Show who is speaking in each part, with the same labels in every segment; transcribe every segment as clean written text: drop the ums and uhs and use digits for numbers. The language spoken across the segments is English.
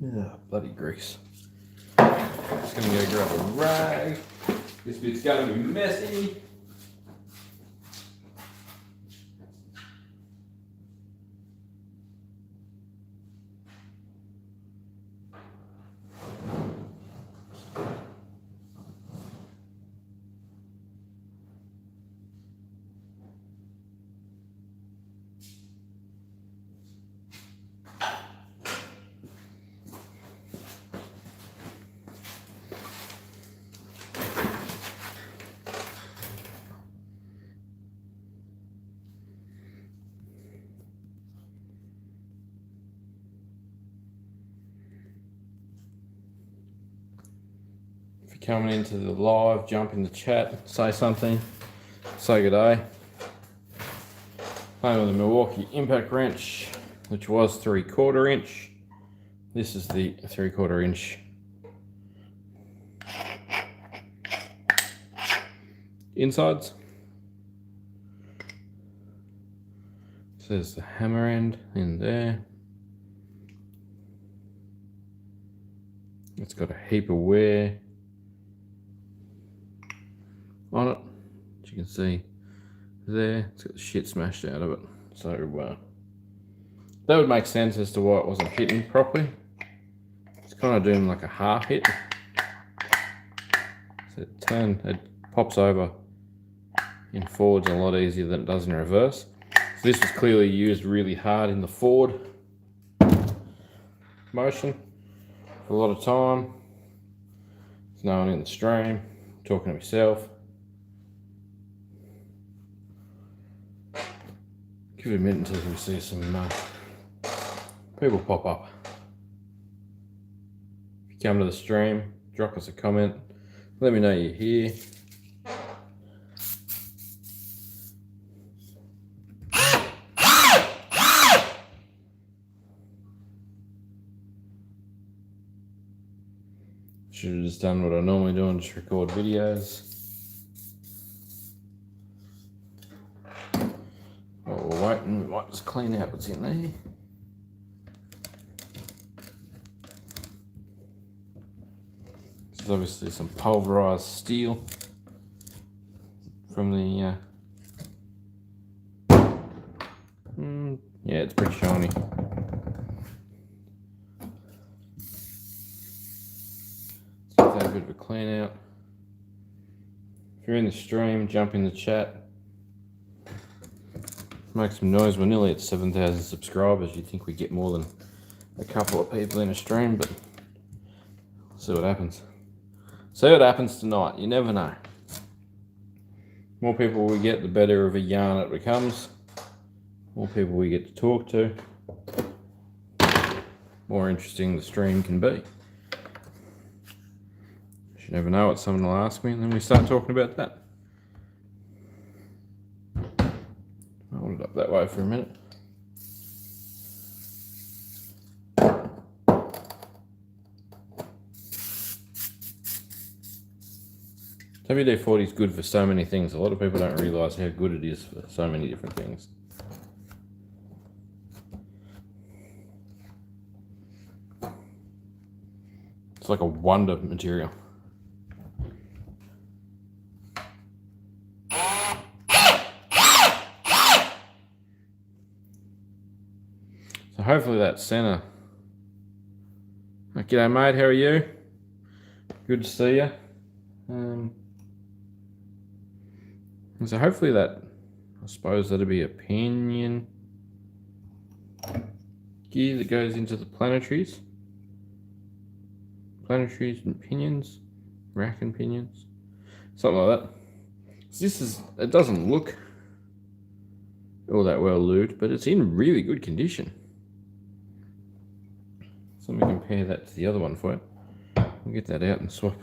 Speaker 1: Yeah, bloody grease. Just gonna go grab a rag. This bit's gonna be messy. If you're coming into the live, jump in the chat, say something, say good day. Playing with a Milwaukee impact wrench, which was 3/4 inch. This is the 3/4 inch insides. So there's the hammer end in there. It's got a heap of wear on it, as you can see there. It's got the shit smashed out of it. So that would make sense as to why it wasn't hitting properly. It's kind of doing like a half hit. So it pops over in forwards a lot easier than it does in reverse. So this was clearly used really hard in the forward motion for a lot of time. There's no one in the stream, talking to myself. Give it a minute until we see some people pop up. If you come to the stream, drop us a comment. Let me know you're here. Should have just done what I normally do and just record videos. While we're waiting, we might just clean out what's in there. This is obviously some pulverized steel from the yeah, it's pretty shiny. Let's get that a bit of a clean out. If you're in the stream, jump in the chat. Make some noise. We're nearly at 7,000 subscribers. You'd think we get more than a couple of people in a stream, but we'll see what happens. See what happens tonight. You never know. More people we get, the better of a yarn it becomes. More people we get to talk to, more interesting the stream can be. You never know what someone will ask me, and then we start talking about that. I'll hold it up that way for a minute. WD-40 is good for so many things. A lot of people don't realise how good it is for so many different things. It's like a wonder material. So hopefully that center. G'day mate, how are you? Good to see you. So hopefully that, I suppose that'll be a pinion gear that goes into the planetaries. Planetaries and pinions, rack and pinions, something like that. So this is, it doesn't look all that well lubed, but it's in really good condition. So let me compare that to the other one for you. We'll get that out and swap.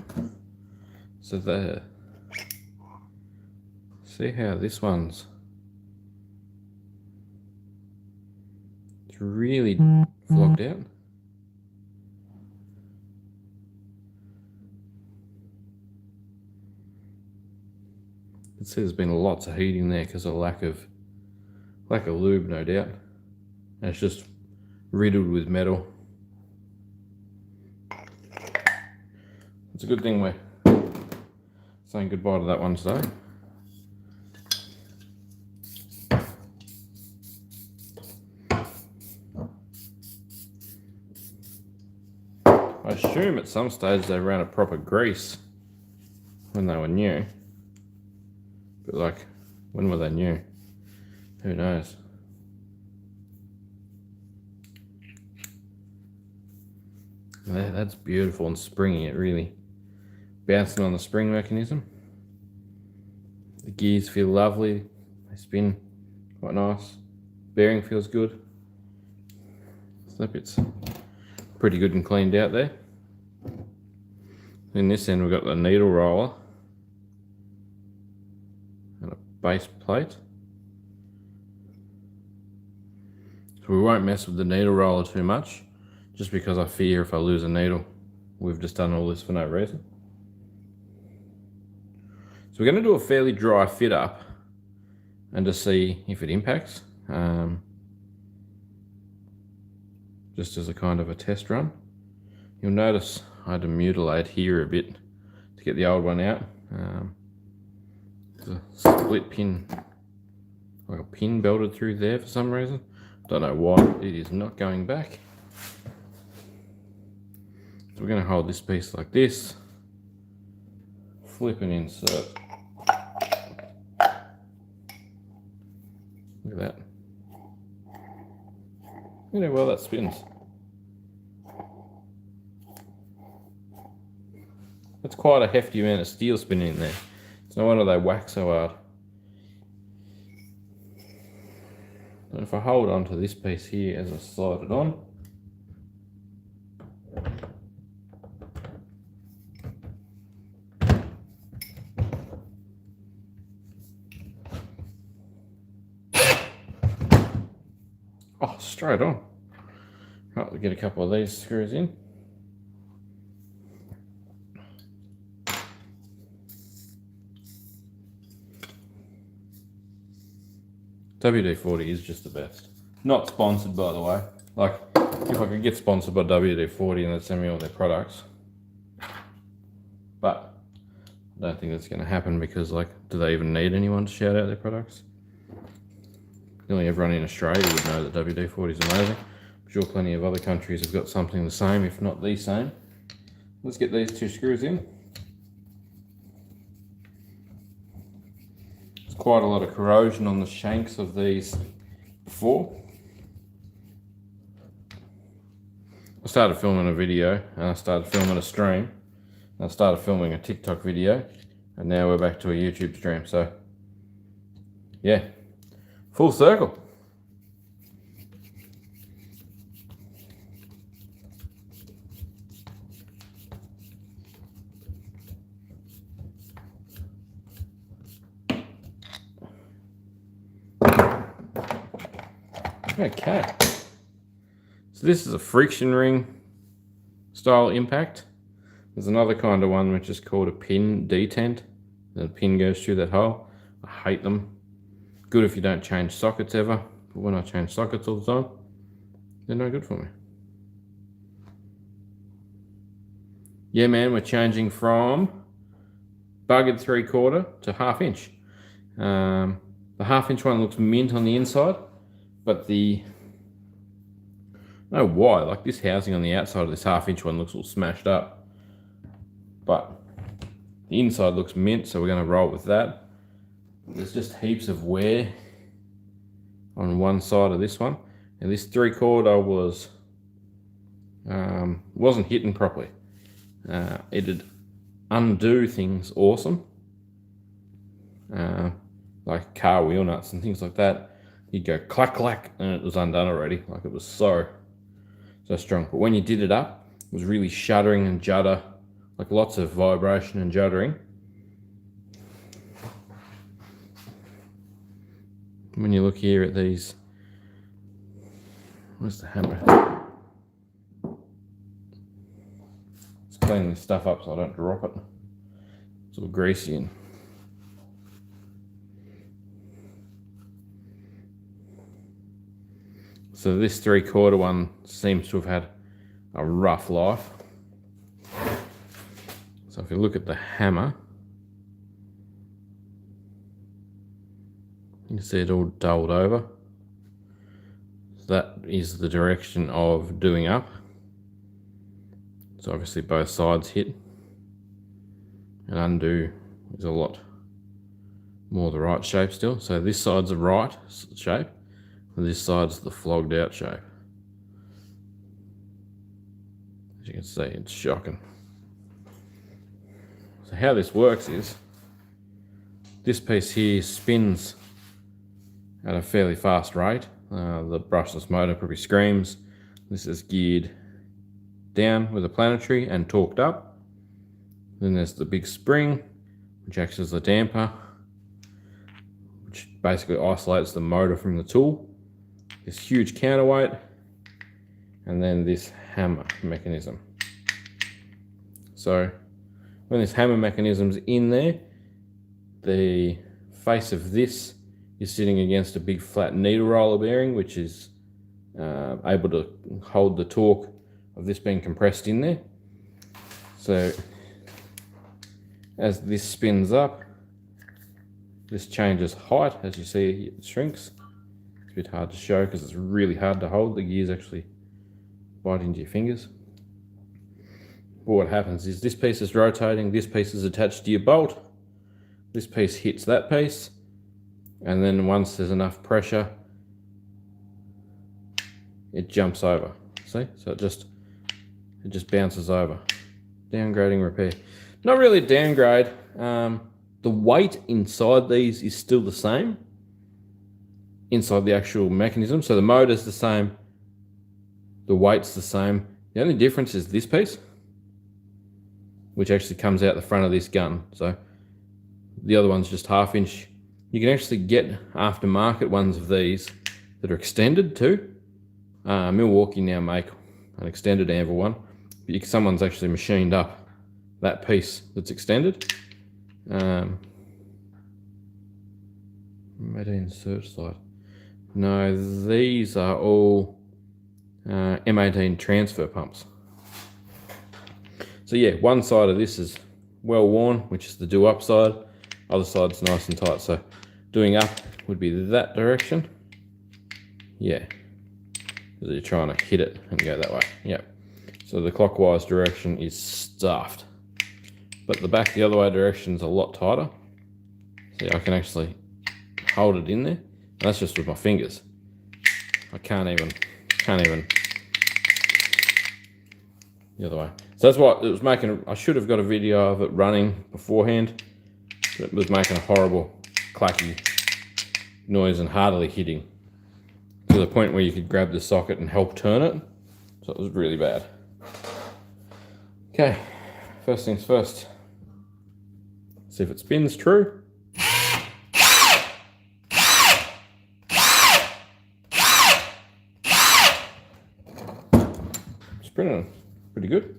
Speaker 1: So there. See how this one's, it's really flogged out. You can see there's been lots of heating there because of lack of lube, no doubt. And it's just riddled with metal. It's a good thing we're saying goodbye to that one today. I assume at some stage they ran a proper grease when they were new. But like, when were they new? Who knows? That's beautiful and springy. It really bouncing on the spring mechanism. The gears feel lovely. They spin quite nice. Bearing feels good. So it's pretty good and cleaned out there. In this end we've got the needle roller and a base plate. So we won't mess with the needle roller too much, just because I fear if I lose a needle. We've just done all this for no reason. So we're going to do a fairly dry fit up and to see if it impacts, just as a kind of a test run. You'll notice I had to mutilate here a bit to get the old one out. The split pin, like a pin belted through there for some reason. Don't know why. It is not going back. So we're going to hold this piece like this, flip and insert. Look at that. You know, well, that spins. That's quite a hefty amount of steel spinning in there. It's no wonder they whack so hard. And if I hold on to this piece here as I slide it on, oh, straight on. Right, we'll get a couple of these screws in. WD-40 is just the best. Not sponsored, by the way. Like, if I could get sponsored by WD-40 and they'd send me all their products. But I don't think that's going to happen because, like, do they even need anyone to shout out their products? Nearly everyone in Australia would know that WD-40 is amazing. I'm sure plenty of other countries have got something the same, if not the same. Let's get these two screws in. Quite a lot of corrosion on the shanks of these before. I started filming a video and I started filming a stream and I started filming a TikTok video and now we're back to a YouTube stream. So yeah, full circle. Okay, so this is a friction ring style impact. There's another kind of one which is called a pin detent. The pin goes through that hole. I hate them. Good if you don't change sockets ever, but when I change sockets all the time, they're no good for me. Yeah man, we're changing from buggered 3/4 to 1/2 inch. The 1/2 inch one looks mint on the inside. But I don't know why, like this housing on the outside of this 1/2 inch one looks all smashed up. But the inside looks mint, so we're going to roll with that. There's just heaps of wear on one side of this one. And this 3/4 wasn't hitting properly. It'd undo things awesome. Like car wheel nuts and things like that. You'd go clack clack and it was undone already. Like it was so strong. But when you did it up, it was really shuddering and judder, like lots of vibration and juddering. When you look here at these, where's the hammer? Let's clean this stuff up so I don't drop it. It's all greasy and so this 3/4 one seems to have had a rough life. So if you look at the hammer, you can see it all dulled over. So that is the direction of doing up. So obviously both sides hit, and undo is a lot more the right shape still. So this side's the right shape, and this side's the flogged out shape. As you can see, it's shocking. So how this works is, this piece here spins at a fairly fast rate. The brushless motor probably screams. This is geared down with a planetary and torqued up. Then there's the big spring, which acts as a damper, which basically isolates the motor from the tool. This huge counterweight, and then this hammer mechanism. So when this hammer mechanism's in there, the face of this is sitting against a big flat needle roller bearing, which is able to hold the torque of this being compressed in there. So as this spins up, this changes height. As you see, it shrinks. It's a bit hard to show because it's really hard to hold. The gears actually bite into your fingers. But what happens is this piece is rotating, this piece is attached to your bolt, this piece hits that piece, and then once there's enough pressure, it jumps over. See? So it just bounces over. Downgrading repair. Not really a downgrade. The weight inside these is still the same, inside the actual mechanism. So the motor's the same, the weight's the same. The only difference is this piece, which actually comes out the front of this gun. So the other one's just 1/2 inch. You can actually get aftermarket ones of these that are extended too. Milwaukee now make an extended anvil one. Someone's actually machined up that piece that's extended. M18 Searchlight. No, these are all M18 transfer pumps. So yeah, one side of this is well worn, which is the do up side. Other side's nice and tight. So doing up would be that direction. Yeah, because you're trying to hit it and go that way. Yep. So the clockwise direction is stuffed, but the back the other way direction is a lot tighter. See, I can actually hold it in there. And that's just with my fingers. I can't even the other way. So that's what it was making. I should have got a video of it running beforehand. But it was making a horrible clacky noise and hardly hitting, to the point where you could grab the socket and help turn it. So it was really bad. Okay, first things first. See if it spins true. Spinning pretty good.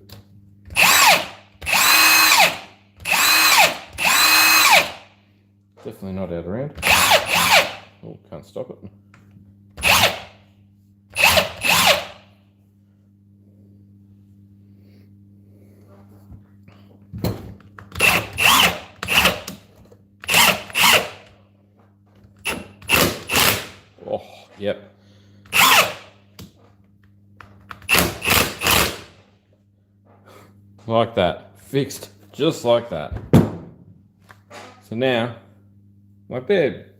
Speaker 1: Definitely not out of round. Oh, can't stop it. Oh, yep. Like that. Fixed. Just like that. So now, my bed.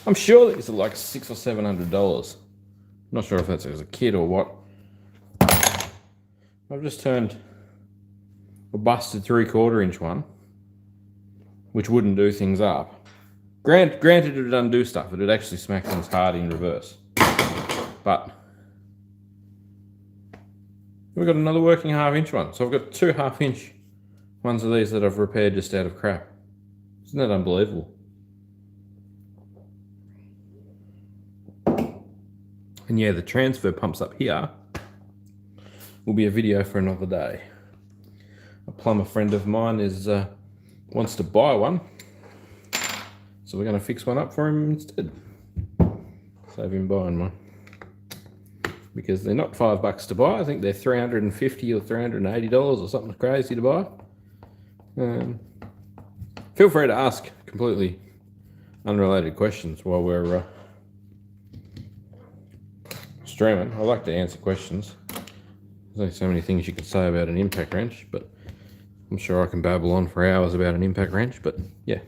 Speaker 1: I'm sure these are like $600 or $700. Not sure if that's as a kid or what. I've just turned a busted 3/4 inch one, which wouldn't do things up. Granted, it would undo stuff. It would actually smack things hard in reverse. But we've got another working 1/2 inch one. So I've got 2 1/2 inch ones of these that I've repaired just out of crap. Isn't that unbelievable? And yeah, the transfer pumps up here will be a video for another day. A plumber friend of mine wants to buy one, so we're going to fix one up for him instead. Save him buying one, because they're not $5 to buy. I think they're $350 or $380 or something crazy to buy. Feel free to ask completely unrelated questions while we're streaming. I like to answer questions. There's only so many things you can say about an impact wrench, but I'm sure I can babble on for hours about an impact wrench, but yeah.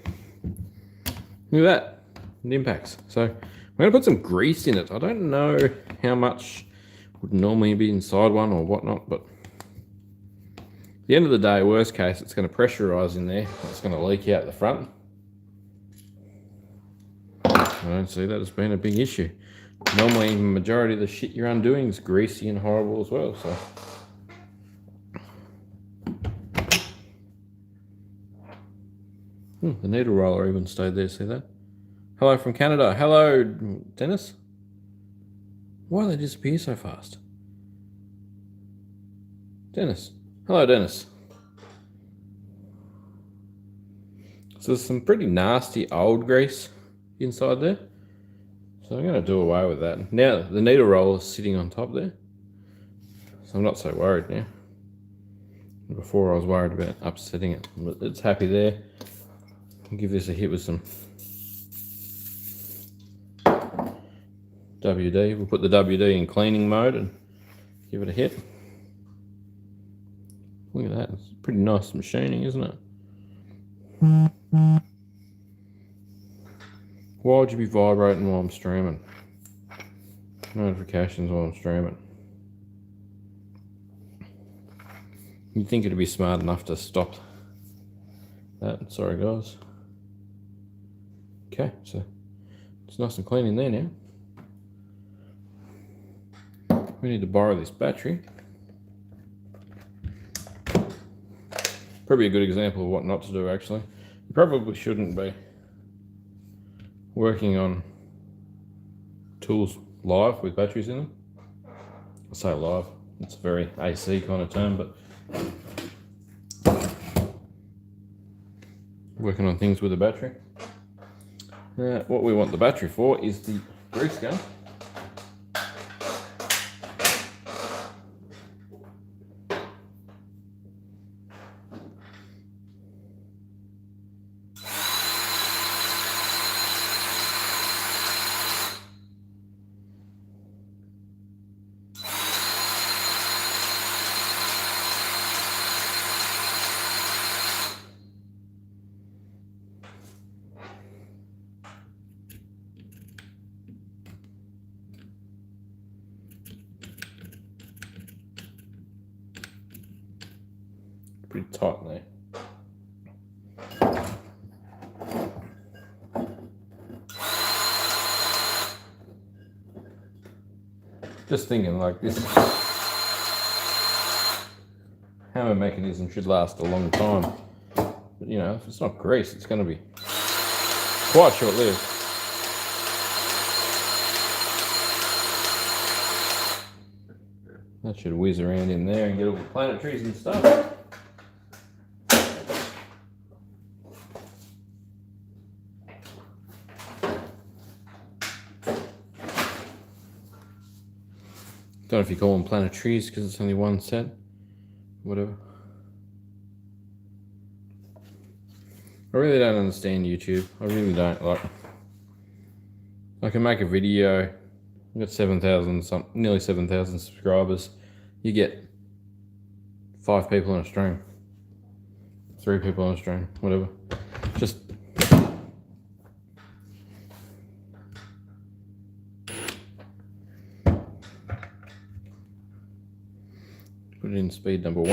Speaker 1: Look at that, it impacts. So I'm going to put some grease in it. I don't know how much would normally be inside one or whatnot, but at the end of the day, worst case, it's going to pressurize in there. It's going to leak out the front. I don't see that as being a big issue. Normally, the majority of the shit you're undoing is greasy and horrible as well, so. The needle roller even stayed there, see that? Hello from Canada. Hello, Dennis. Why do they disappear so fast? Dennis. Hello, Dennis. So there's some pretty nasty old grease inside there. So I'm going to do away with that. Now the needle roller is sitting on top there. So I'm not so worried now. Before I was worried about upsetting it. But it's happy there. I'll give this a hit with some WD. We'll put the WD in cleaning mode and give it a hit. Look at that. It's pretty nice machining, isn't it? Why would you be vibrating while I'm streaming? Notifications while I'm streaming. You'd think it'd be smart enough to stop that. Sorry, guys. Okay, so it's nice and clean in there now. We need to borrow this battery. Probably a good example of what not to do, actually. You probably shouldn't be working on tools live with batteries in them. I say live, it's a very AC kind of term, but working on things with a battery. What we want the battery for is the grease gun. Pretty tight there. Just thinking, like, this hammer mechanism should last a long time. But, you know, if it's not grease, it's going to be quite short-lived. That should whiz around in there and get all the planetaries and stuff. Don't know if you call them planetaries because it's only one set. Whatever. I really don't understand YouTube. I really don't. Like, I can make a video. I've got 7,000, nearly 7,000 subscribers. You get 5 people on a stream. 3 people on a stream. Whatever. Just put it in speed number 1.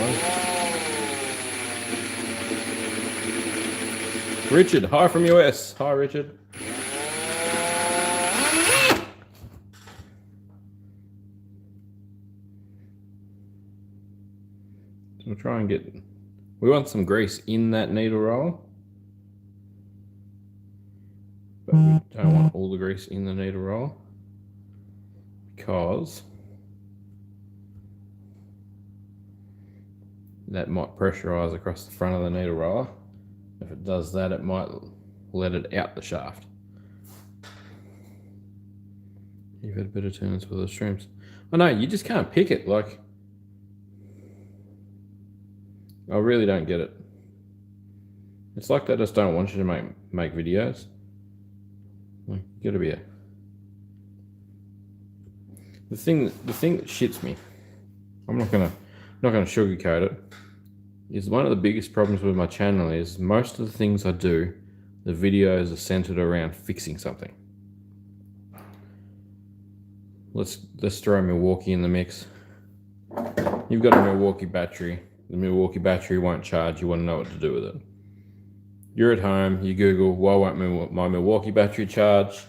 Speaker 1: Richard, hi from US. Hi, Richard. So we'll try and get, we want some grease in that needle roller, but we don't want all the grease in the needle roller because that might pressurize across the front of the needle roller. If it does that, it might let it out the shaft. You've had better turns with the streams. I know, you just can't pick it. Like, I really don't get it. It's like they just don't want you to make videos. Like, you gotta be the thing that shits me. I'm not gonna sugarcoat it. Is one of the biggest problems with my channel is most of the things I do, the videos are centered around fixing something. Let's throw Milwaukee in the mix. You've got a Milwaukee battery. The Milwaukee battery won't charge. You want to know what to do with it. You're at home. You Google, why won't my Milwaukee battery charge?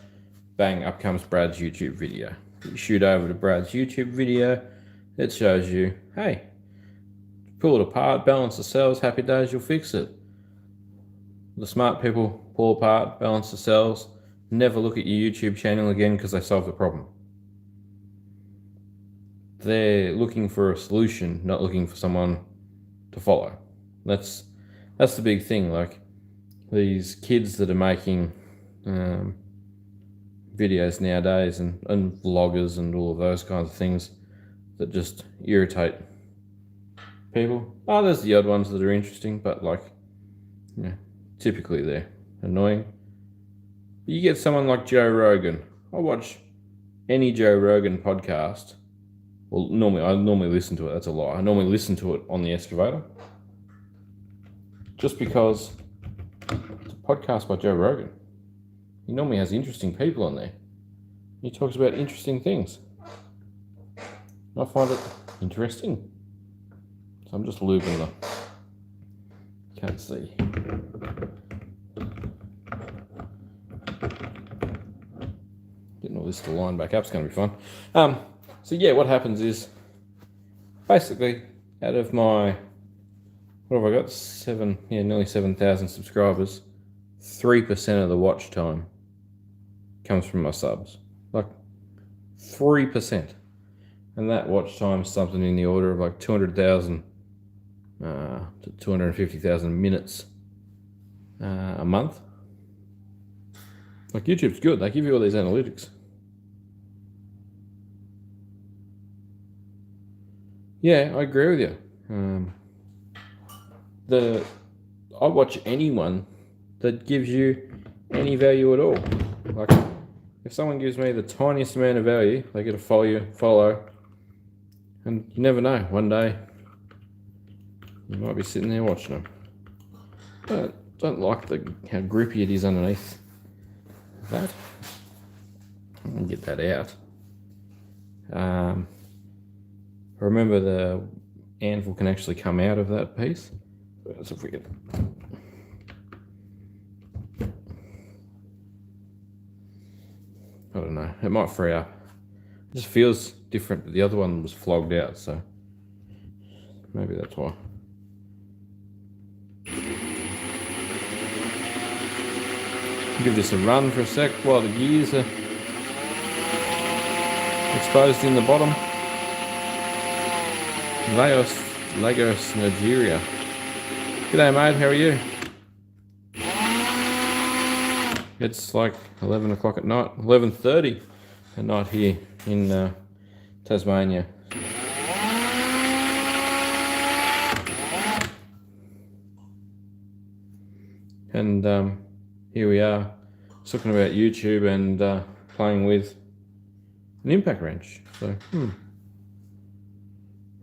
Speaker 1: Bang, up comes Brad's YouTube video. You shoot over to Brad's YouTube video. It shows you, hey, pull it apart, balance the cells, happy days, you'll fix it. The smart people pull apart, balance the cells, never look at your YouTube channel again because they solved the problem. They're looking for a solution, not looking for someone to follow. That's the big thing. Like these kids that are making videos nowadays and vloggers and all of those kinds of things that just irritate people. Oh, there's the odd ones that are interesting, but like, typically they're annoying. You get someone like Joe Rogan. I watch any Joe Rogan podcast. Well, I normally listen to it. That's a lie. I normally listen to it on the excavator. Just because it's a podcast by Joe Rogan. He normally has interesting people on there. He talks about interesting things. I find it interesting. So I'm just lubing the... Can't see. Getting all this to line back up is going to be fun. So yeah, what happens is, basically, out of my, what have I got? Nearly 7,000 subscribers. 3% of the watch time comes from my subs. Like 3%. And that watch time is something in the order of like 200,000 to 250,000 minutes a month. Like YouTube's good. They give you all these analytics. Yeah, I agree with you. I watch anyone that gives you any value at all. Like, if someone gives me the tiniest amount of value, they get to follow, and you never know. One day, you might be sitting there watching them. But don't like how grippy it is underneath that. I'm gonna get that out. Remember the anvil can actually come out of that piece. So if we can... I don't know, it might free up. It just feels different, but the other one was flogged out, so maybe that's why. Give this a run for a sec while the gears are exposed in the bottom. Lagos, Nigeria. G'day mate, how are you? It's like 11 o'clock at night, 11:30 at night here in Tasmania. And here we are, talking about YouTube and playing with an impact wrench. So,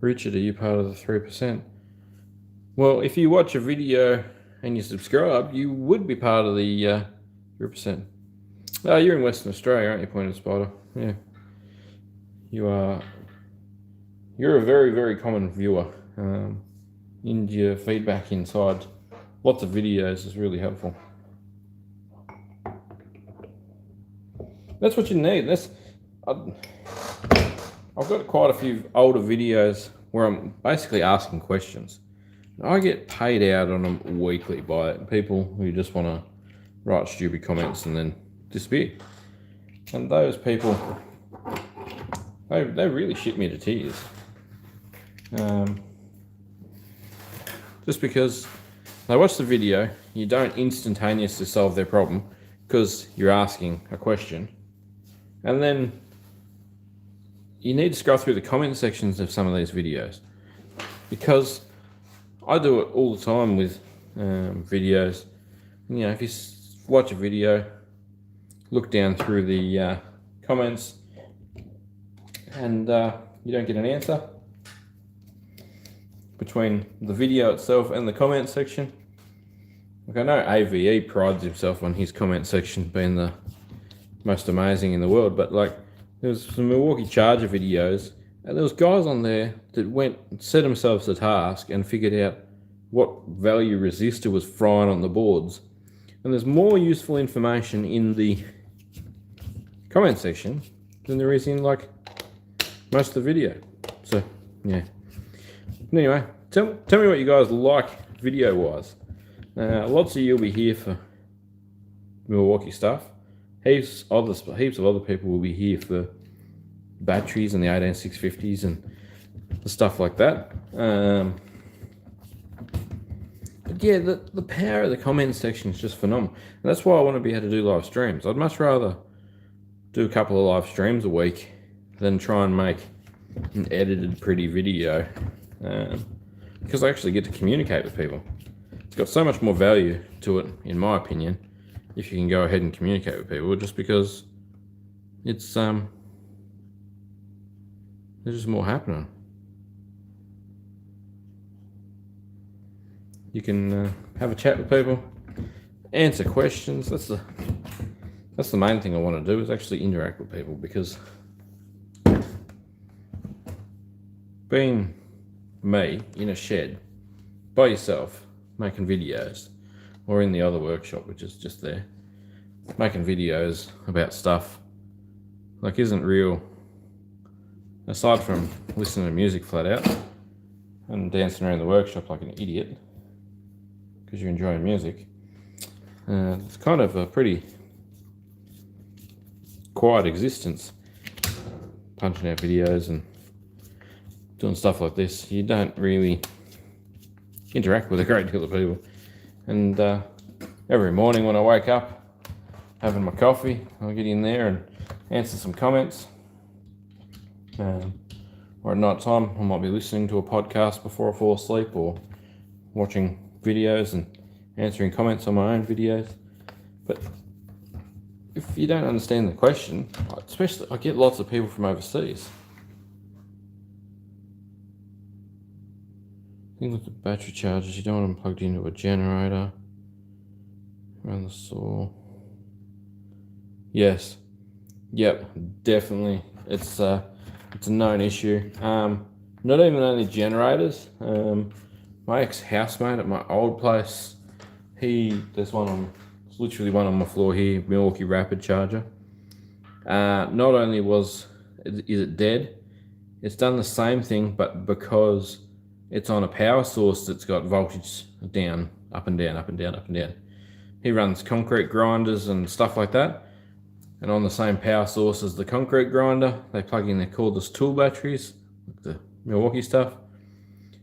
Speaker 1: Richard, are you part of the 3%? Well, if you watch a video and you subscribe, you would be part of the 3%. Oh, you're in Western Australia, aren't you, Pointed Spider? Yeah. You are. You're a very, very common viewer. And your feedback inside lots of videos is really helpful. That's what you need. I've got quite a few older videos where I'm basically asking questions. I get paid out on them weekly by people who just want to write stupid comments and then disappear. And those people, they really shit me to tears. Just because they watch the video, you don't instantaneously solve their problem because you're asking a question. And then you need to scroll through the comment sections of some of these videos, because I do it all the time with videos you know, if you watch a video, look down through the comments, and you don't get an answer between the video itself and the comment section. Like, I know AVE prides himself on his comment section being the most amazing in the world, but like, there's some Milwaukee Charger videos, and there was guys on there that went and set themselves a task and figured out what value resistor was frying on the boards. And there's more useful information in the comment section than there is in like most of the video. So yeah. Anyway, tell me what you guys like video wise. Lots of you will be here for Milwaukee stuff. Heaps of other people will be here for batteries and the 18650s and the stuff like that. But yeah, the power of the comment section is just phenomenal. And that's why I want to be able to do live streams. I'd much rather do a couple of live streams a week than try and make an edited pretty video, because I actually get to communicate with people. It's got so much more value to it, in my opinion, if you can go ahead and communicate with people, just because it's there's just more happening. You can have a chat with people, answer questions. That's the main thing I want to do, is actually interact with people, because being me in a shed by yourself making videos, or in the other workshop which is just there making videos about stuff, like, isn't real, aside from listening to music flat out and dancing around the workshop like an idiot because you're enjoying music. It's kind of a pretty quiet existence, punching out videos and doing stuff like this. You don't really interact with a great deal of people. And every morning when I wake up, having my coffee, I'll get in there and answer some comments. Or at night time, I might be listening to a podcast before I fall asleep, or watching videos and answering comments on my own videos. But if you don't understand the question, especially, I get lots of people from overseas. Thing with the battery chargers, you don't want them plugged into a generator. Around the saw. Yes. Yep, definitely. It's a known issue. Not even only generators. My ex-housemate at my old place, there's literally one on my floor here, Milwaukee Rapid Charger. Not only is it dead, it's done the same thing, but because it's on a power source that's got voltage down, up and down, up and down, up and down. He runs concrete grinders and stuff like that. And on the same power source as the concrete grinder, they plug in their cordless tool batteries, like the Milwaukee stuff,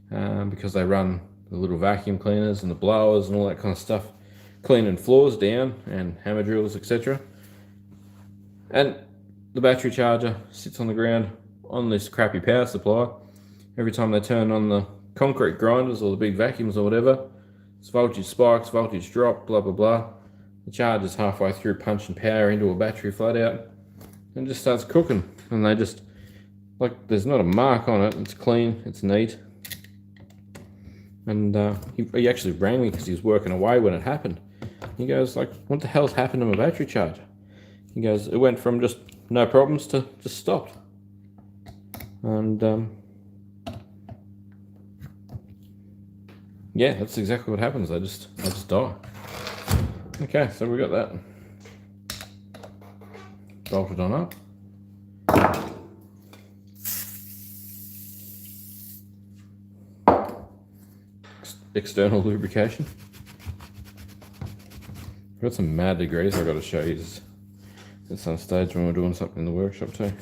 Speaker 1: because they run the little vacuum cleaners and the blowers and all that kind of stuff, cleaning floors down and hammer drills, etc. And the battery charger sits on the ground on this crappy power supply. Every time they turn on the concrete grinders or the big vacuums or whatever, it's voltage spikes, voltage drop, blah, blah, blah. The charger's halfway through punching power into a battery flat out and just starts cooking. And they just, like, there's not a mark on it. It's clean, it's neat. And he actually rang me because he was working away when it happened. He goes, like, what the hell's happened to my battery charger? He goes, it went from just no problems to just stopped. And yeah, that's exactly what happens. I just die. Okay, so we got that bolted on up. External lubrication. I've got some mad degrees I've got to show you at some stage when we're doing something in the workshop too.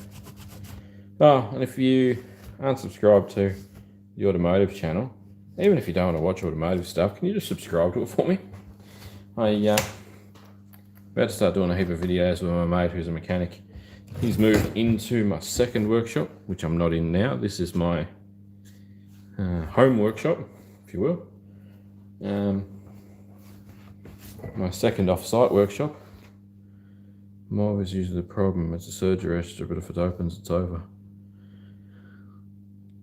Speaker 1: Oh, and if you aren't subscribed to the automotive channel, even if you don't want to watch automotive stuff, can you just subscribe to it for me? I'm about to start doing a heap of videos with my mate who's a mechanic. He's moved into my second workshop, which I'm not in now. This is my home workshop, if you will. my second off-site workshop. Mob is usually the problem. It's a surge arrestor, but if it opens, it's over.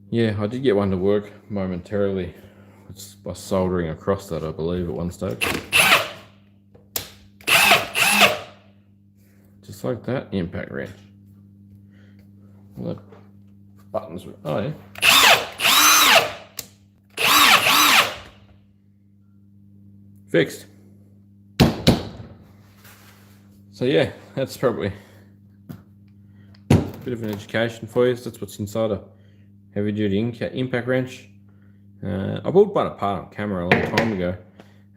Speaker 1: Yeah, I did get one to work momentarily. It's by soldering across that, I believe, at one stage. Just like that, impact wrench. Well, that buttons, oh yeah. Fixed. So yeah, that's probably a bit of an education for you. So that's what's inside a heavy duty impact wrench. I bought one apart on camera a long time ago,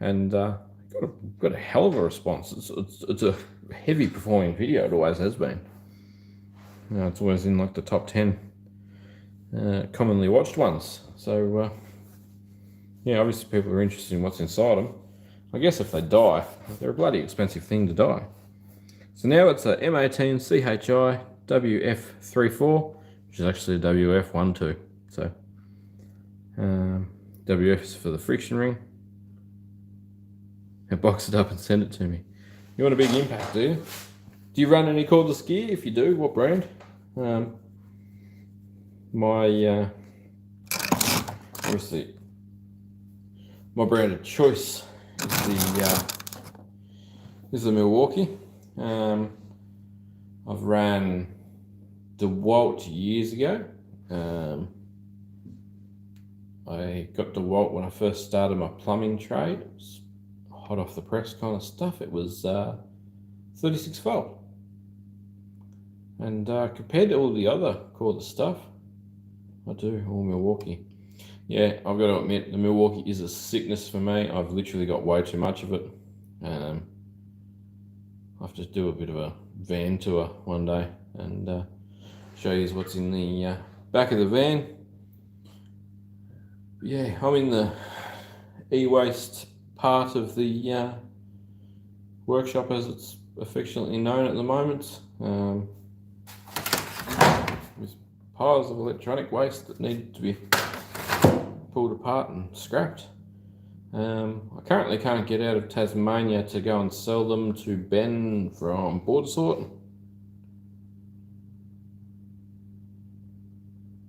Speaker 1: and got a hell of a response. It's a heavy performing video. It always has been. It's always in like the top 10 commonly watched ones. So yeah, obviously people are interested in what's inside them. I guess if they die, they're a bloody expensive thing to die. So now it's a M18 CHI WF34, which is actually a WF12. So WF is for the friction ring. And box it up and send it to me. You want a big impact, do you? Do you run any cordless gear? If you do, what brand? Obviously, my brand of choice is the Milwaukee. I've ran DeWalt years ago. I got DeWalt when I first started my plumbing trade. It was hot off the press kind of stuff. It was 36 volt. And compared to all the other cordless stuff, I do all Milwaukee. Yeah, I've got to admit, the Milwaukee is a sickness for me. I've literally got way too much of it. I have to do a bit of a van tour one day and show you what's in the back of the van. Yeah, I'm in the e-waste part of the workshop, as it's affectionately known at the moment, with piles of electronic waste that need to be pulled apart and scrapped. I currently can't get out of Tasmania to go and sell them to Ben from Border Sort.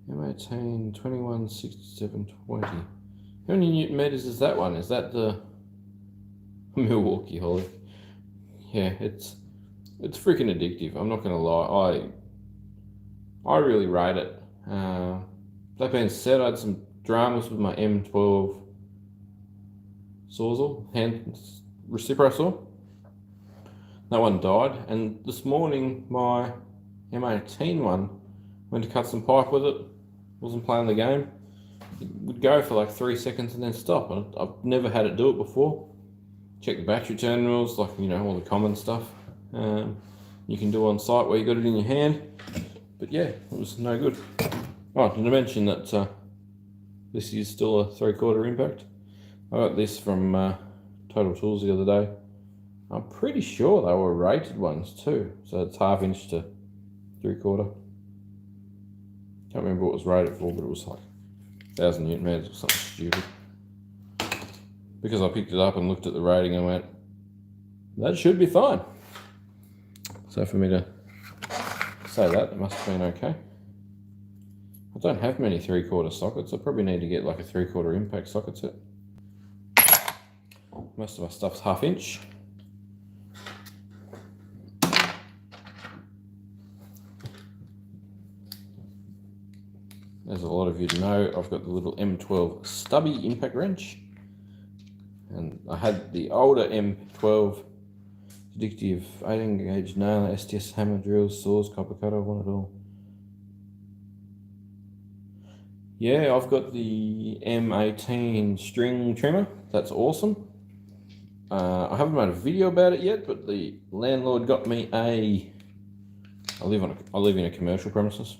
Speaker 1: M18 216720. How many Newton meters is that one? Is that the Milwaukee Holly? Yeah, it's freaking addictive. I'm not gonna lie. I really rate it. That being said, I had some dramas with my M12 Sawzall hand Recipro saw. That one died, and this morning my M18 one went to cut some pipe with it. Wasn't playing the game. It would go for like 3 seconds and then stop. I've never had it do it before. Check the battery terminals, like, you know, all the common stuff you can do on site where you got it in your hand. But yeah, it was no good. Oh, did I mention that this is still a 3/4 impact? I got this from Total Tools the other day. I'm pretty sure they were rated ones too. So it's 1/2 inch to 3/4. Can't remember what it was rated for, but it was like 1,000 Newton meters or something stupid. Because I picked it up and looked at the rating and went, that should be fine. So for me to say that, it must have been okay. I don't have many 3/4 sockets. I probably need to get like a 3/4 impact socket set. Most of my stuff's 1/2 inch. As a lot of you know, I've got the little M12 stubby impact wrench. And I had the older M12 addictive 18 gauge nailer, STS hammer, drills, saws, copper cutter, I want it all. Yeah, I've got the M18 string trimmer. That's awesome. I haven't made a video about it yet, but the landlord got me I live in a commercial premises.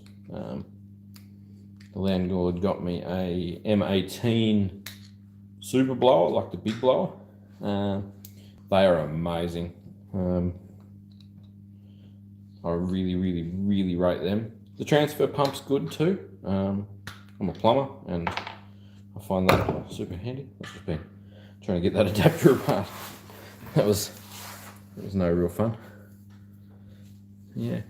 Speaker 1: The landlord got me a M18 super blower, like the big blower. They are amazing. I really rate them. The transfer pump's good too. I'm a plumber and I find that super handy. I've just been trying to get that adapter apart. That was no real fun. Yeah.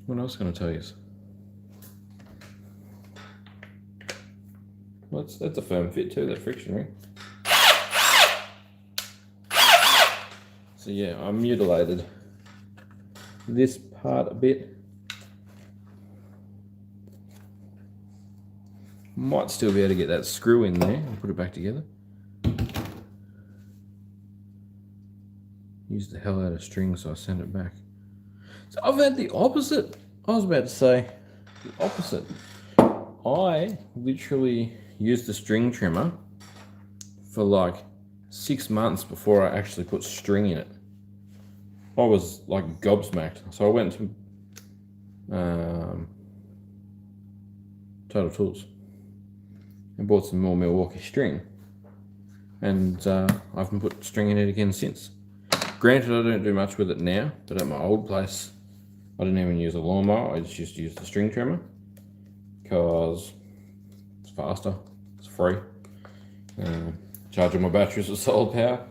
Speaker 1: What else can I tell you? Well, that's a firm fit too, that friction ring. So yeah, I mutilated this part a bit. Might still be able to get that screw in there and put it back together. Use the hell out of string, so I send it back. So I've had the opposite. I was about to say the opposite. I literally used the string trimmer for like 6 months before I actually put string in it. I was like gobsmacked. So I went to Total Tools and bought some more Milwaukee string, and I haven't put string in it again since. Granted, I don't do much with it now, but at my old place I didn't even use a lawnmower. I just used the string trimmer because it's faster, it's free. Charging my batteries with solar power.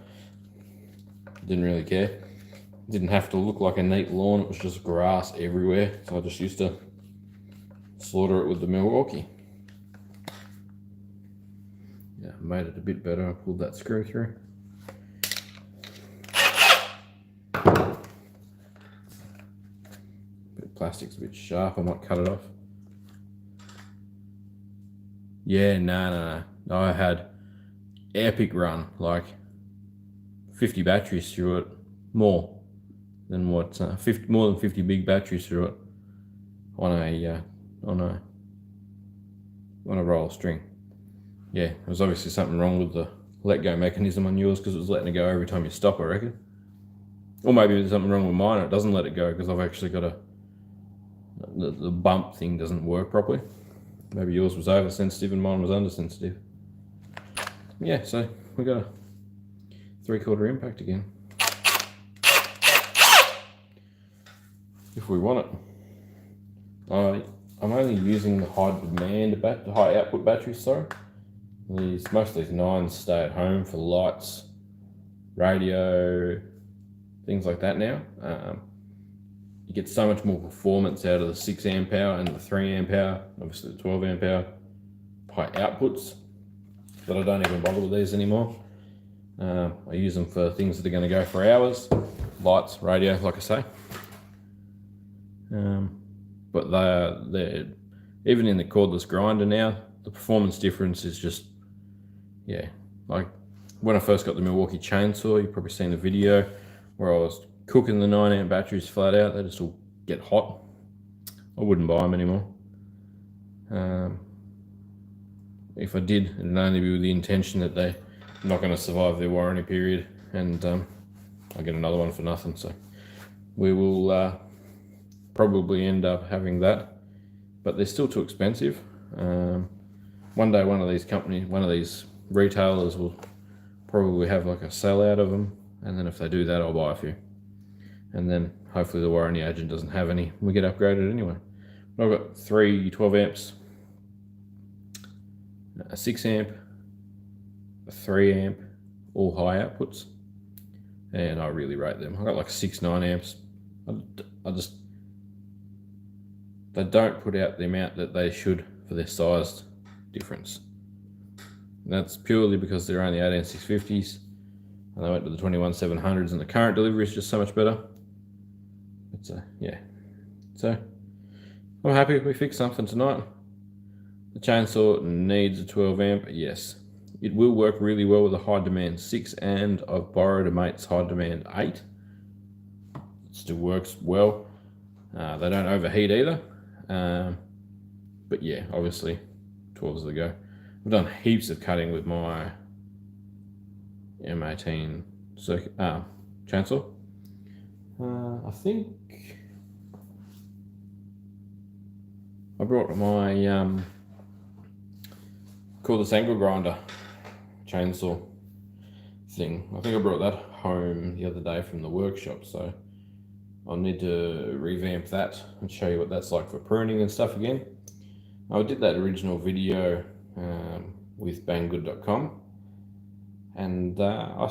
Speaker 1: Didn't really care. Didn't have to look like a neat lawn, it was just grass everywhere, so I just used to slaughter it with the Milwaukee. Yeah, made it a bit better. I pulled that screw through. Plastic's a bit sharp, I might cut it off. Yeah, no. I had epic run, like 50 batteries through it, more than 50 big batteries through it on a roll of string. Yeah, there was obviously something wrong with the let go mechanism on yours because it was letting it go every time you stop, I reckon. Or maybe there's something wrong with mine and it doesn't let it go because I've actually got the bump thing doesn't work properly. Maybe yours was oversensitive and mine was undersensitive. Yeah, so we got a 3/4 impact again. If we want it. I'm only using the high output batteries, sorry. Most of these 9s stay at home for lights, radio, things like that now. You get so much more performance out of the 6 amp hour and the 3 amp hour, obviously the 12 amp hour high outputs, that I don't even bother with these anymore. I use them for things that are going to go for hours, lights, radio, like I say. But they're even in the cordless grinder now, the performance difference is just, yeah. Like when I first got the Milwaukee chainsaw, you've probably seen the video where I was cooking the 9 amp batteries flat out. They just all get hot. I wouldn't buy them anymore. If I did, it'd only be with the intention that they're not going to survive their warranty period, and I'll get another one for nothing. So we will probably end up having that, but they're still too expensive. One day one of these retailers will probably have like a sellout of them, and then if they do that, I'll buy a few, and then hopefully the warranty agent doesn't have any. We get upgraded anyway. I've got 3 12 amps, a 6 amp, a 3 amp, all high outputs, and I really rate them. I've got like 6 9 amps. They don't put out the amount that they should for their size difference. And that's purely because they're only 18650s, and they went to the 21700s, and the current delivery is just so much better. But yeah, so I'm happy we fixed something tonight. The chainsaw needs a 12 amp, yes. It will work really well with a high demand 6, and I've borrowed a mate's high demand 8. It still works well. They don't overheat either. But yeah, obviously 12's the go. I've done heaps of cutting with my M18 chainsaw. I think I brought my cordless angle grinder chainsaw thing. I think I brought that home the other day from the workshop, so I'll need to revamp that and show you what that's like for pruning and stuff again. I did that original video with banggood.com, and I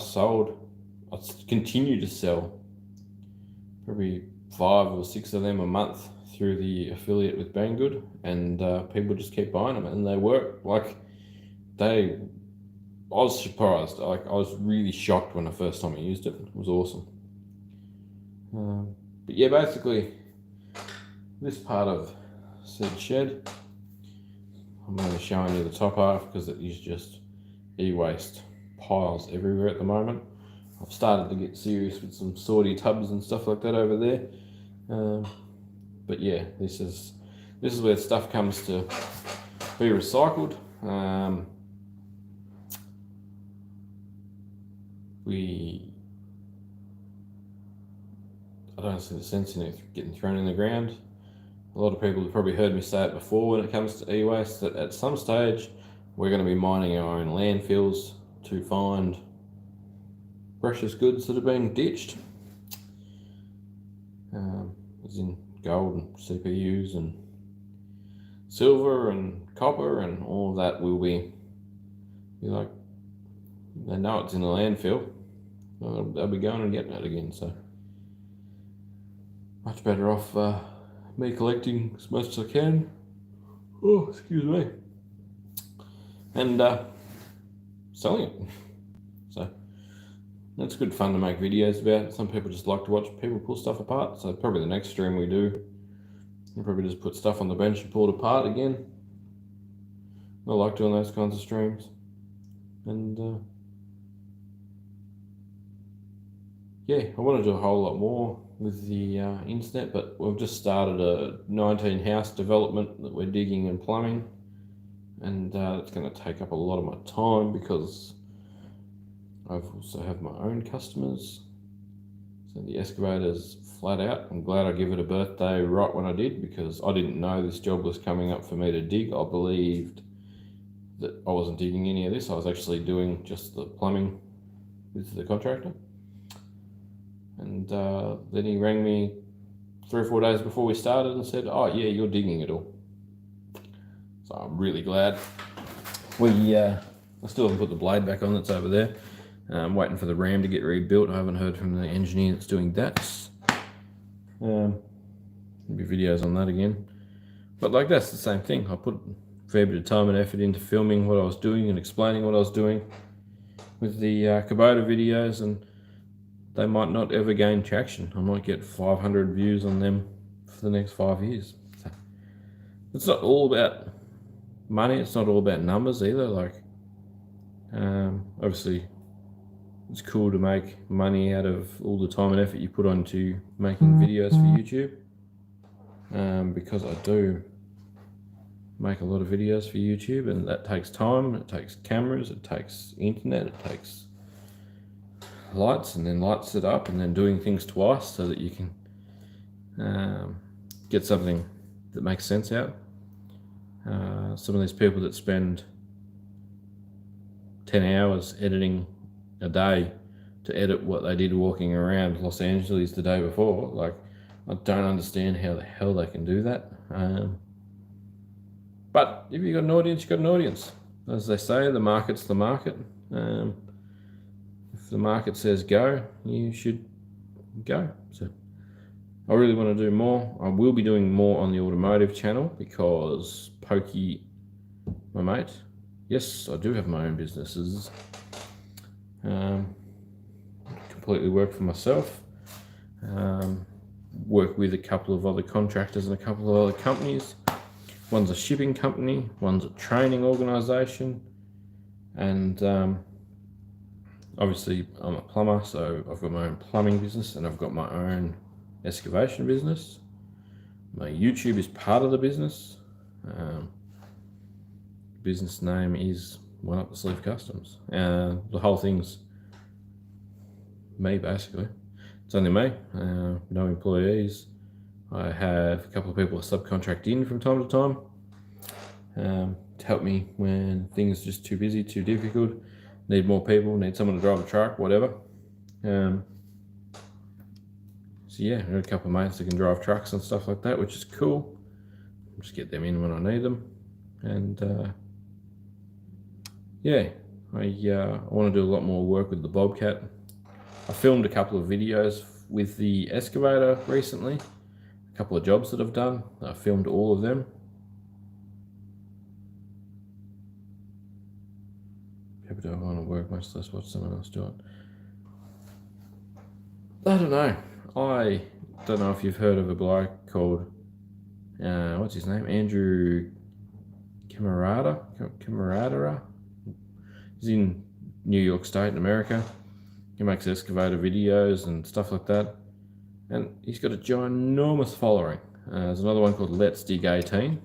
Speaker 1: continue to sell probably 5 or 6 of them a month through the affiliate with Banggood, and people just keep buying them, and they work. Like, I was surprised. Like, I was really shocked when the first time I used it. It was awesome. But yeah, basically this part of said shed, I'm only showing you the top half because it is just e-waste piles everywhere at the moment. I've started to get serious with some sortie tubs and stuff like that over there. But yeah, this is where stuff comes to be recycled. I don't see the sense in it getting thrown in the ground. A lot of people have probably heard me say it before when it comes to e-waste, that at some stage we're going to be mining our own landfills to find precious goods that have been ditched, as in gold and CPUs and silver and copper, and all of that will be like, they know it's in the landfill, they'll be going and getting it again. So much better off me collecting as much as I can. Oh, excuse me. And selling it. So that's good fun to make videos about. Some people just like to watch people pull stuff apart. So probably the next stream we do, we'll probably just put stuff on the bench and pull it apart again. I like doing those kinds of streams. And yeah, I want to do a whole lot more with the internet, but we've just started a 19 house development that we're digging and plumbing, and it's going to take up a lot of my time because I've also have my own customers. So the excavator's flat out. I'm glad I gave it a birthday right when I did, because I didn't know this job was coming up for me to dig. I believed that I wasn't digging any of this. I was actually doing just the plumbing with the contractor. And then he rang me 3 or 4 days before we started and said, "Oh yeah, you're digging it all." So I'm really glad. I still haven't put the blade back on that's over there. I'm waiting for the ram to get rebuilt. I haven't heard from the engineer that's doing that. There'll be videos on that again. But like, that's the same thing. I put a fair bit of time and effort into filming what I was doing and explaining what I was doing with the Kubota videos, and they might not ever gain traction. I might get 500 views on them for the next 5 years. So it's not all about money. It's not all about numbers either. Like, obviously, it's cool to make money out of all the time and effort you put onto making videos for YouTube. Because I do make a lot of videos for YouTube, and that takes time. It takes cameras. It takes internet. It takes lights, and then lights it up, and then doing things twice so that you can get something that makes sense out. Some of these people that spend 10 hours editing a day to edit what they did walking around Los Angeles the day before, like, I don't understand how the hell they can do that. But if you've got an audience, you've got an audience. As they say, the market's the market. If the market says go, you should go. So I really want to do more. I will be doing more on the automotive channel because Pokey, my mate, yes, I do have my own businesses. Completely work for myself. Work with a couple of other contractors and a couple of other companies. One's a shipping company, one's a training organisation, and obviously I'm a plumber, so I've got my own plumbing business and I've got my own excavation business. My YouTube is part of the business. Business name is One Up the Sleeve Customs. The whole thing's me, basically. It's only me, no employees. I have a couple of people I subcontract in from time to time to help me when things are just too busy, too difficult, need more people, need someone to drive a truck, whatever. So yeah, I've got a couple of mates that can drive trucks and stuff like that, which is cool. Just get them in when I need them. And yeah, I want to do a lot more work with the Bobcat. I filmed a couple of videos with the excavator recently, a couple of jobs that I've done. I filmed all of them. People don't want to work, much less watch someone else do it. I don't know. I don't know if you've heard of a bloke called, what's his name? Andrew Camarada. He's in New York State in America. He makes excavator videos and stuff like that. And he's got a ginormous following. There's another one called Let's Dig 18.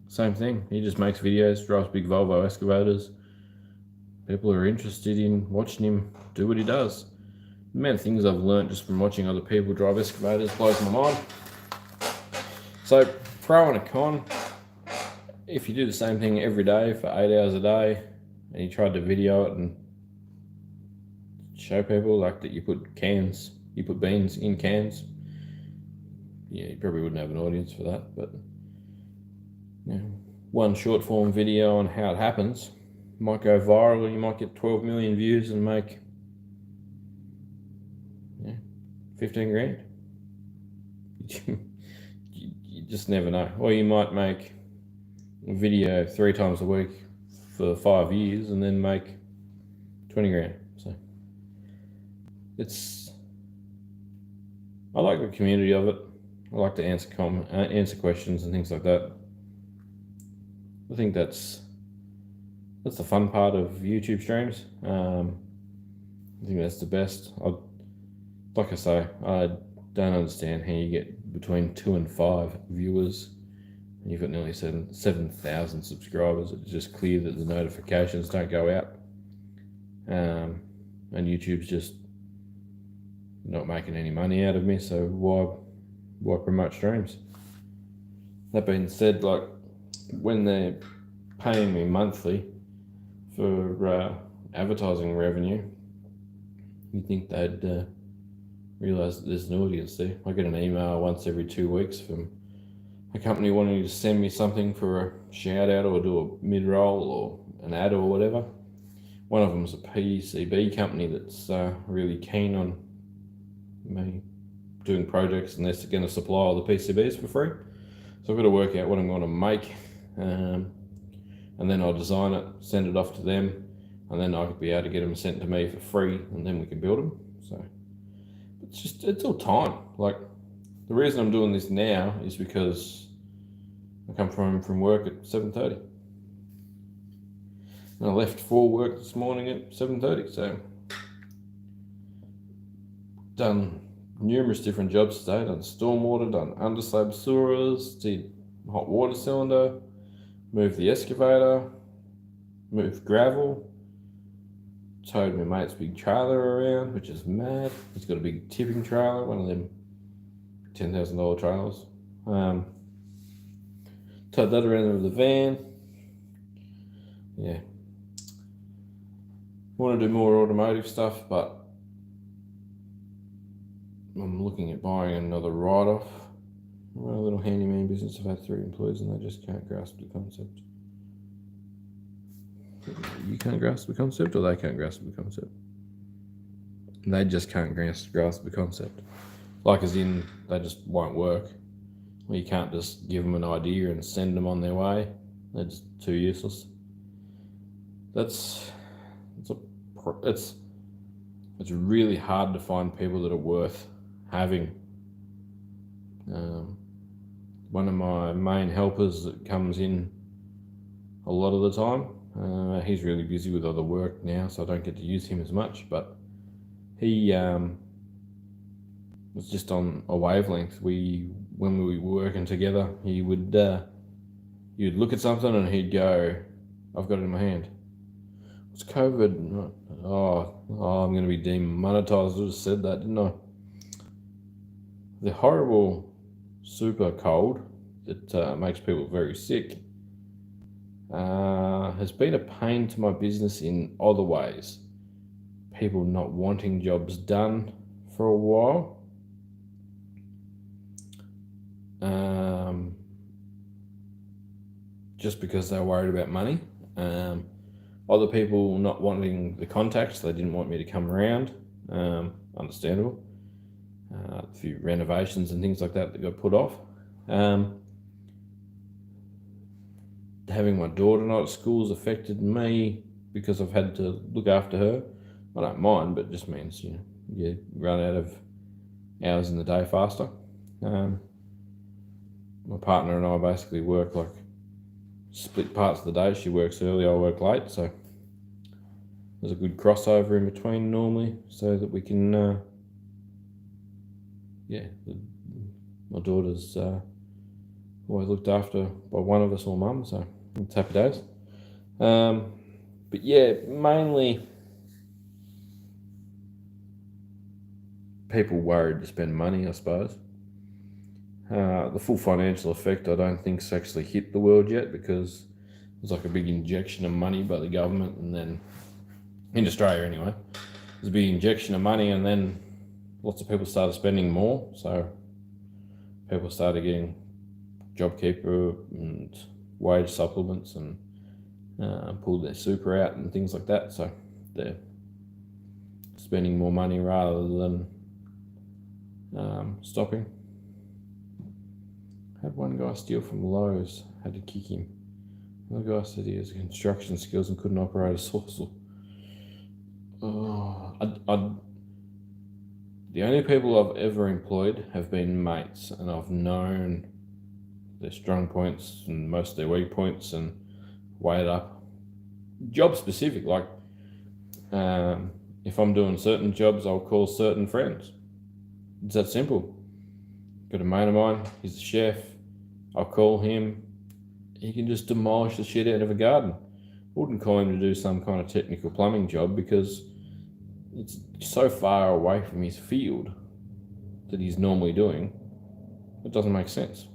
Speaker 1: Same thing. He just makes videos, drives big Volvo excavators. People are interested in watching him do what he does. The amount of things I've learned just from watching other people drive excavators blows my mind. So, pro and a con. If you do the same thing every day for 8 hours a day, and you tried to video it and show people like that you put beans in cans, yeah, you probably wouldn't have an audience for that. But you know, one short form video on how it happens might go viral. You might get 12 million views and make 15 grand. You just never know. Or you might make a video 3 times a week for 5 years and then make 20 grand. So I like the community of it. I like to answer questions and things like that. I think that's the fun part of YouTube streams. I think that's the best. Like I say, I don't understand how you get between 2 and 5 viewers and you've got nearly 7,000 subscribers. It's just clear that the notifications don't go out. And YouTube's just not making any money out of me, so why promote streams? That being said, like when they're paying me monthly for advertising revenue, you'd think they'd realise that there's an audience there. I get an email once every 2 weeks from a company wanting to send me something for a shout out or do a mid-roll or an ad or whatever. One of them's a PCB company that's really keen on me doing projects and they're going to supply all the PCBs for free. So I've got to work out what I'm going to make and then I'll design it, send it off to them, and then I could be able to get them sent to me for free and then we can build them. So it's all time. Like the reason I'm doing this now is because I come from work at 7:30. And I left for work this morning at 7:30, so done numerous different jobs today. Done stormwater, done underslab sewers, did hot water cylinder, moved the excavator, moved gravel, towed my mate's big trailer around, which is mad. He's got a big tipping trailer, one of them $10,000 trailers. Towed that around with the van. Yeah. Want to do more automotive stuff, but I'm looking at buying another write-off. I run a little handyman business. I've had 3 employees and they just can't grasp the concept. You can't grasp the concept or they can't grasp the concept? They just can't grasp the concept. Like as in, they just won't work. Well, you can't just give them an idea and send them on their way. They're just too useless. It's really hard to find people that are worth having. One of my main helpers that comes in a lot of the time, he's really busy with other work now, so I don't get to use him as much, but he was just on a wavelength. When we were working together, he would you'd look at something and he'd go, I've got it in my hand. It's COVID. Oh, I'm going to be demonetized. I just said that, didn't I? The horrible super cold that makes people very sick has been a pain to my business in other ways. People not wanting jobs done for a while. Just because they're worried about money. Other people not wanting the contacts, they didn't want me to come around. Understandable. A few renovations and things like that got put off. Having my daughter not at school has affected me because I've had to look after her. I don't mind, but it just means you run out of hours in the day faster. My partner and I basically work like split parts of the day. She works early, I work late, so there's a good crossover in between normally, so that we can. My daughter's always looked after by one of us or mum, so it's happy days. But yeah, mainly people worried to spend money, I suppose. The full financial effect I don't think's actually hit the world yet, because there's like a big injection of money by the government, and then in Australia anyway, there's a big injection of money, and then lots of people started spending more, so people started getting JobKeeper and wage supplements and pulled their super out and things like that, so they're spending more money rather than stopping. Had one guy steal from Lowe's, had to kick him. Another guy said he has construction skills and couldn't operate a saw. The only people I've ever employed have been mates, and I've known their strong points and most of their weak points and weighed up. Job specific, like if I'm doing certain jobs, I'll call certain friends. It's that simple. Got a mate of mine, he's a chef, I'll call him. He can just demolish the shit out of a garden. I wouldn't call him to do some kind of technical plumbing job because it's so far away from his field that he's normally doing. It doesn't make sense.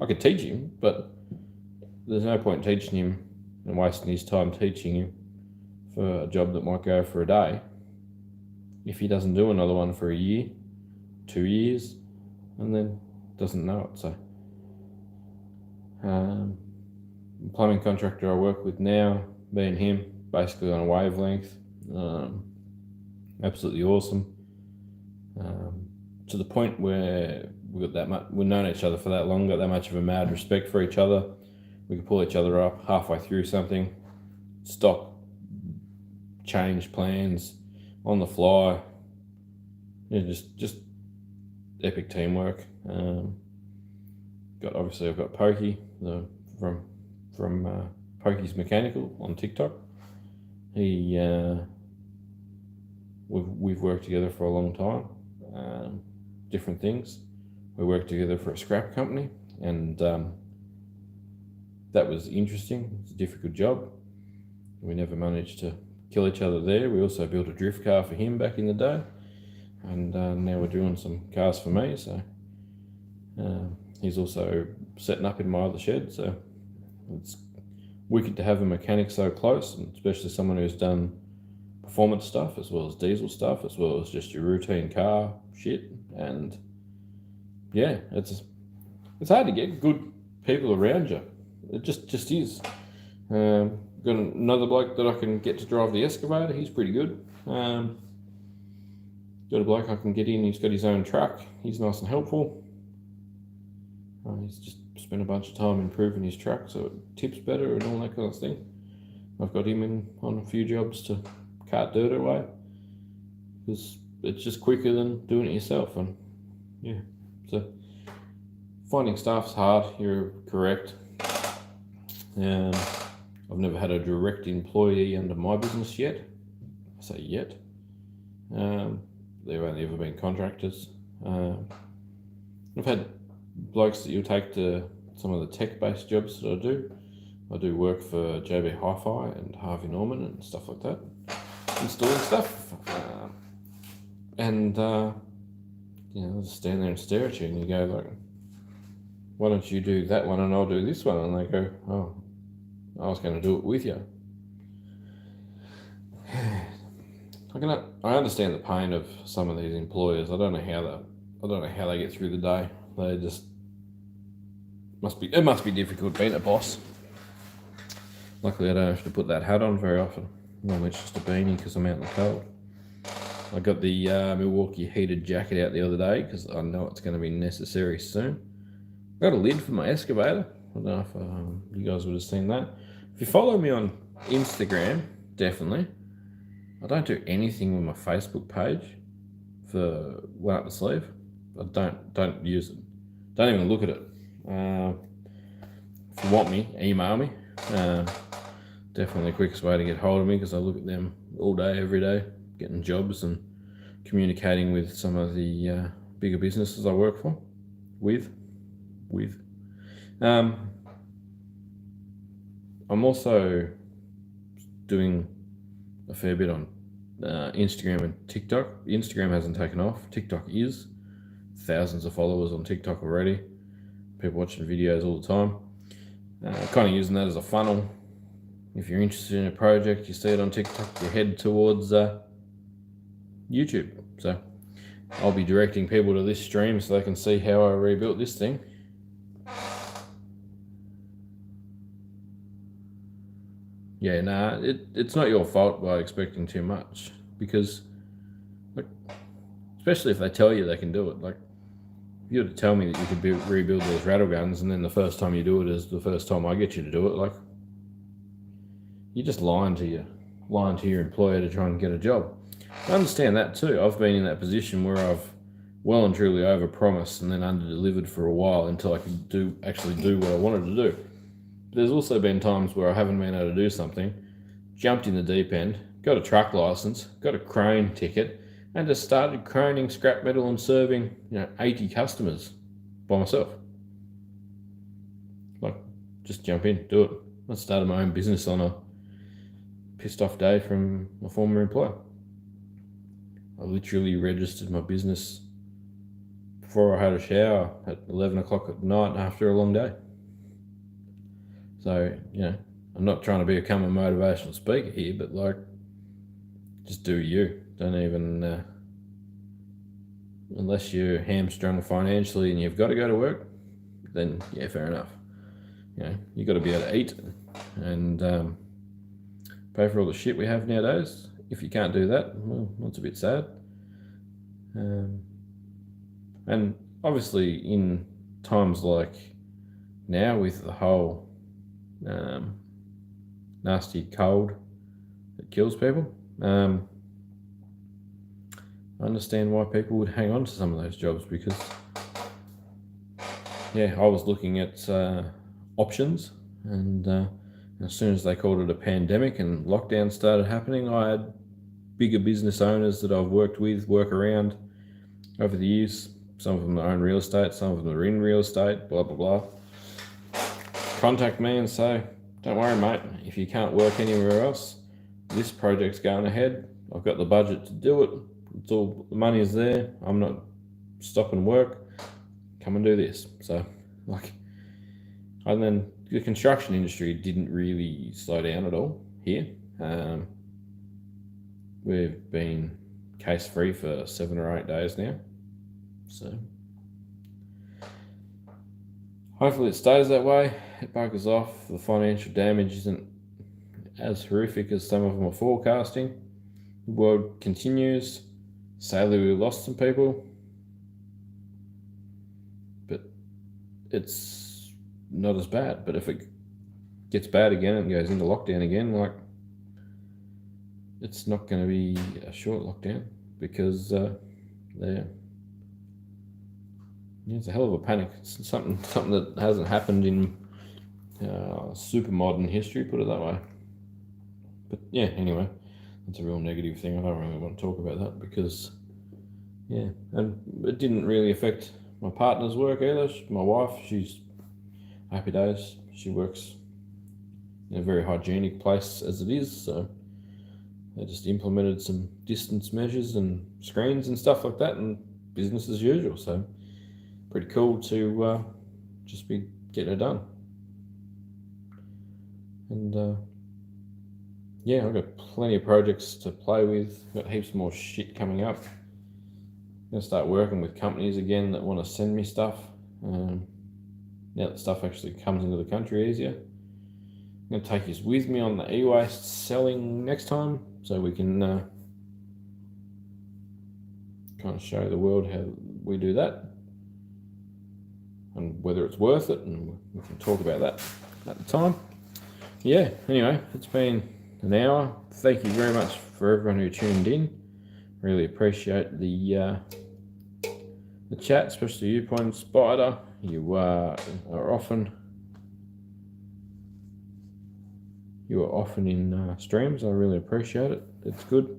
Speaker 1: I could teach him, but there's no point teaching him and wasting his time teaching him for a job that might go for a day if he doesn't do another one for a year, 2 years, and then doesn't know it. So the plumbing contractor I work with now, me and him, basically on a wavelength. Absolutely awesome. To the point where we've known each other for that long, got that much of a mad respect for each other. We can pull each other up halfway through something, stop, change plans on the fly. Just epic teamwork. I've got Pokey from Pokey's Mechanical on TikTok. We've worked together for a long time. Different things. We worked together for a scrap company, and that was interesting. It's a difficult job. We never managed to kill each other there. We also built a drift car for him back in the day, and now we're doing some cars for me. So he's also setting up in my other shed. So it's wicked to have a mechanic so close, and especially someone who's done performance stuff as well as diesel stuff, as well as just your routine car shit. And yeah, it's hard to get good people around you. It just is. Got another bloke that I can get to drive the excavator. He's pretty good. Got a bloke I can get in. He's got his own truck. He's nice and helpful. He's just spent a bunch of time improving his truck so it tips better and all that kind of thing. I've got him in on a few jobs to cart dirt away because it's just quicker than doing it yourself. And yeah, so finding staff's hard. You're correct. I've never had a direct employee under my business yet. I say yet. They've only ever been contractors. I've had blokes that you'll take to some of the tech-based jobs that I do. I do work for JB Hi-Fi and Harvey Norman and stuff like that, installing stuff. I'll just stand there and stare at you, and you go like, "Why don't you do that one and I'll do this one?" And they go, "Oh, I was going to do it with you." I understand the pain of some of these employers. I don't know how they get through the day. It must be difficult being a boss. Luckily I don't have to put that hat on very often. Normally it's just a beanie because I'm out in the cold. I got the Milwaukee heated jacket out the other day because I know it's going to be necessary soon. I got a lid for my excavator. I don't know if you guys would have seen that. If you follow me on Instagram, definitely. I don't do anything with my Facebook page for One Up the Sleeve. I don't use it. Don't even look at it. If you want me, email me. Definitely the quickest way to get hold of me because I look at them all day, every day, getting jobs and communicating with some of the bigger businesses I work for. I'm also doing a fair bit on Instagram and TikTok. Instagram hasn't taken off. TikTok is. Thousands of followers on TikTok already. People watching videos all the time. Kind of using that as a funnel. If you're interested in a project, you see it on TikTok, you head towards YouTube. So I'll be directing people to this stream so they can see how I rebuilt this thing. Yeah, nah, it's not your fault by expecting too much, because, like, especially if they tell you they can do it. Like, if you were to tell me that you could rebuild those rattle guns, and then the first time you do it is the first time I get you to do it, like, you're just lying to your employer to try and get a job. I understand that too. I've been in that position where I've well and truly overpromised and then underdelivered for a while until I could actually do what I wanted to do. There's also been times where I haven't been able to do something, jumped in the deep end, got a truck license, got a crane ticket, and just started craning scrap metal and serving 80 customers by myself. Like, just jump in, do it. I started my own business on a pissed off day from my former employer. I literally registered my business before I had a shower at 11 o'clock at night after a long day. So, I'm not trying to become a motivational speaker here, but like, just do you. Don't even, unless you're hamstrung financially and you've got to go to work, then yeah, fair enough. You've got to be able to eat and pay for all the shit we have nowadays. If you can't do that, well, that's a bit sad. And obviously in times like now with the whole nasty cold that kills people, I understand why people would hang on to some of those jobs, because I was looking at options, and as soon as they called it a pandemic and lockdown started happening, I had bigger business owners that I've worked with, work around over the years. Some of them own real estate, some of them are in real estate, blah, blah, blah. Contact me and say, don't worry, mate, if you can't work anywhere else, this project's going ahead. I've got the budget to do it. It's all, the money is there. I'm not stopping work. Come and do this. So, and then the construction industry didn't really slow down at all here. We've been case free for 7 or 8 days now. So hopefully it stays that way. It buggers off. The financial damage isn't as horrific as some of them are forecasting. The world continues. Sadly, we lost some people, but it's not as bad. But if it gets bad again and goes into lockdown again, it's not going to be a short lockdown, because it's a hell of a panic. It's something that hasn't happened in super modern history, put it that way. But yeah, anyway, that's a real negative thing. I don't really want to talk about that because, and it didn't really affect my partner's work either. My wife, she's happy days. She works in a very hygienic place as it is, so they just implemented some distance measures and screens and stuff like that, and business as usual. So pretty cool to just be getting it done. And I've got plenty of projects to play with. Got heaps more shit coming up. I'm going to start working with companies again that want to send me stuff. Now that stuff actually comes into the country easier. I'm going to take you with me on the e-waste selling next time, so we can kind of show the world how we do that and whether it's worth it, and we can talk about that at the time. Yeah, anyway, it's been an hour. Thank you very much for everyone who tuned in. Really appreciate the chat, especially you, Point Spider. You are often in streams. I really appreciate it. It's good.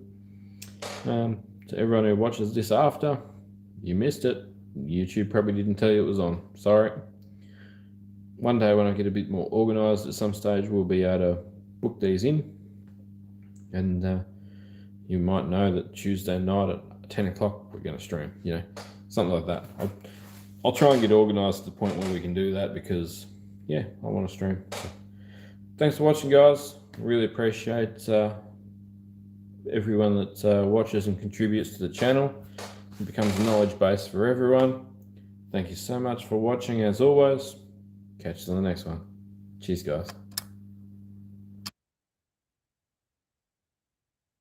Speaker 1: To everyone who watches this after, you missed it. YouTube probably didn't tell you it was on. Sorry. One day when I get a bit more organised at some stage, we'll be able to book these in. And you might know that Tuesday night at 10 o'clock we're going to stream, something like that. I'll try and get organised to the point where we can do that, because, yeah, I want to stream. So, thanks for watching, guys. Really appreciate everyone that watches and contributes to the channel. It becomes a knowledge base for everyone. Thank you so much for watching, as always. Catch you on the next one. Cheers, guys.